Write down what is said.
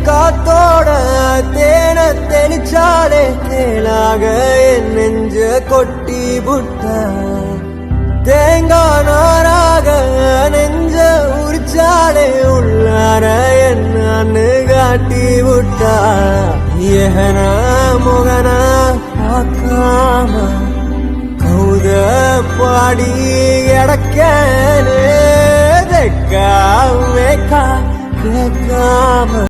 காத்தோட தேன தெளிச்சாலே தேனாக என் நெஞ்ச கொட்டி புட்ட தேங்காய் நாராக நெஞ்ச உரிச்சாலே உள்ளார என்னன்னு காட்டி விட்டா ஏன முகன பார்க்காம கௌத பாடி கிடக்கேக்கா கேட்காம